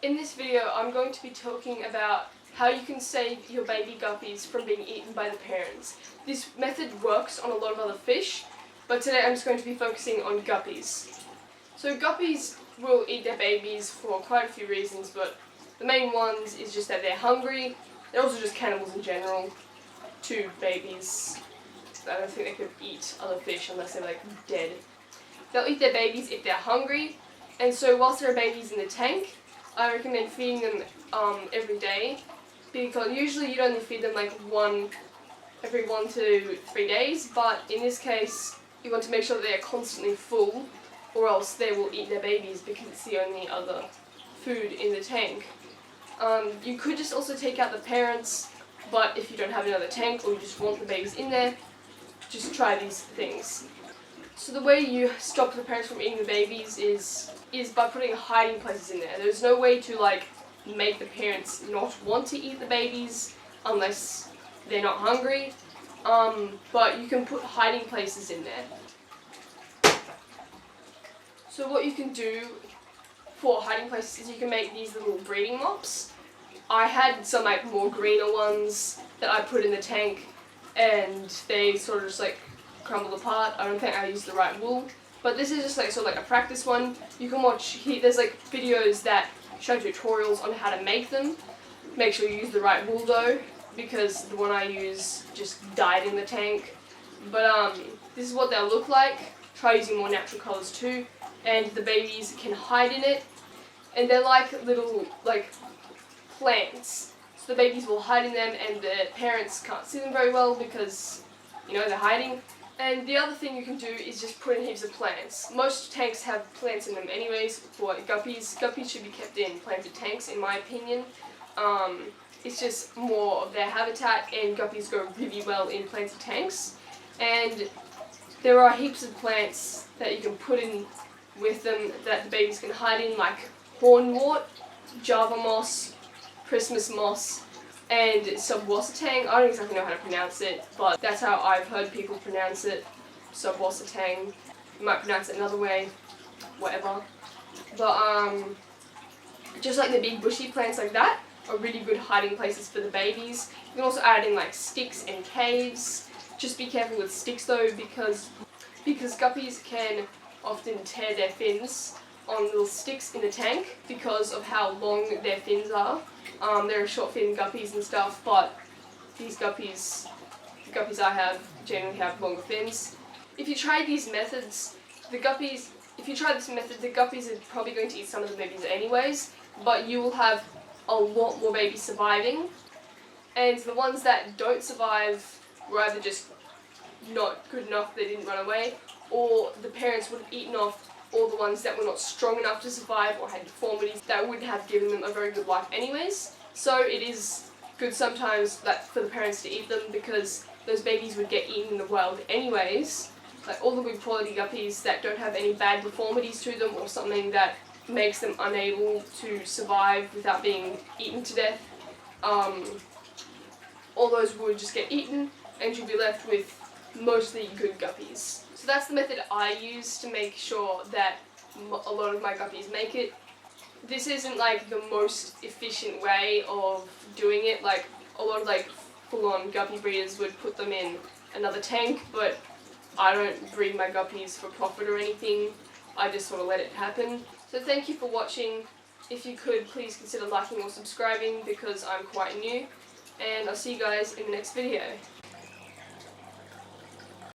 In this video, I'm going to be talking about how you can save your baby guppies from being eaten by the parents. This method works on a lot of other fish, but today I'm just going to be focusing on guppies. So guppies will eat their babies for quite a few reasons, but the main ones is just that they're hungry. They're also just cannibals in general to babies. I don't think they could eat other fish unless they're like dead. They'll eat their babies if they're hungry, and so whilst there are babies in the tank, I recommend feeding them every day, because usually you'd only feed them like every 1 to 3 days, but in this case you want to make sure that they are constantly full, or else they will eat their babies because it's the only other food in the tank. You could just also take out the parents, but if you don't have another tank or you just want the babies in there, just try these things. So the way you stop the parents from eating the babies is by putting hiding places in there. There's no way to like make the parents not want to eat the babies unless they're not hungry, but you can put hiding places in there. So what you can do for hiding places is you can make these little breeding mops. I had some like more greener ones that I put in the tank, and they sort of just like crumbled apart. I don't think I used the right wool, but this is just like sort of like a practice one. You can watch here. There's like videos that show tutorials on how to make them. Make sure you use the right wool though, because the one I use just died in the tank. But this is what they'll look like. Try using more natural colors too, and the babies can hide in it. And they're like little like plants. So the babies will hide in them, and the parents can't see them very well because, you know, they're hiding. And the other thing you can do is just put in heaps of plants. Most tanks have plants in them anyways for guppies. Guppies should be kept in planted tanks, in my opinion. It's just more of their habitat, and guppies go really well in planted tanks. And there are heaps of plants that you can put in with them that the babies can hide in, like hornwort, Java moss, Christmas moss, and subwasatang. I don't exactly know how to pronounce it, but that's how I've heard people pronounce it. Subwasatang. You might pronounce it another way, whatever. But just like the big bushy plants like that are really good hiding places for the babies. You can also add in like sticks and caves. Just be careful with sticks though, because guppies can often tear their fins on little sticks in the tank because of how long their fins are. There are short fin guppies and stuff, but these guppies, the guppies I have, generally have longer fins. If you try these methods, the guppies are probably going to eat some of the babies anyways, but you will have a lot more babies surviving. And the ones that don't survive were either just not good enough, they didn't run away, or the parents would have eaten off all the ones that were not strong enough to survive or had deformities that wouldn't have given them a very good life anyways. So it is good sometimes for the parents to eat them, because those babies would get eaten in the wild anyways. Like all the good quality guppies that don't have any bad deformities to them or something that makes them unable to survive without being eaten to death, all those would just get eaten, and you'll be left with mostly good guppies. So that's the method I use to make sure that a lot of my guppies make it. This isn't like the most efficient way of doing it. Like a lot of like full-on guppy breeders would put them in another tank, but I don't breed my guppies for profit or anything. I just sort of let it happen. So thank you for watching. If you could, please consider liking or subscribing because I'm quite new. And I'll see you guys in the next video.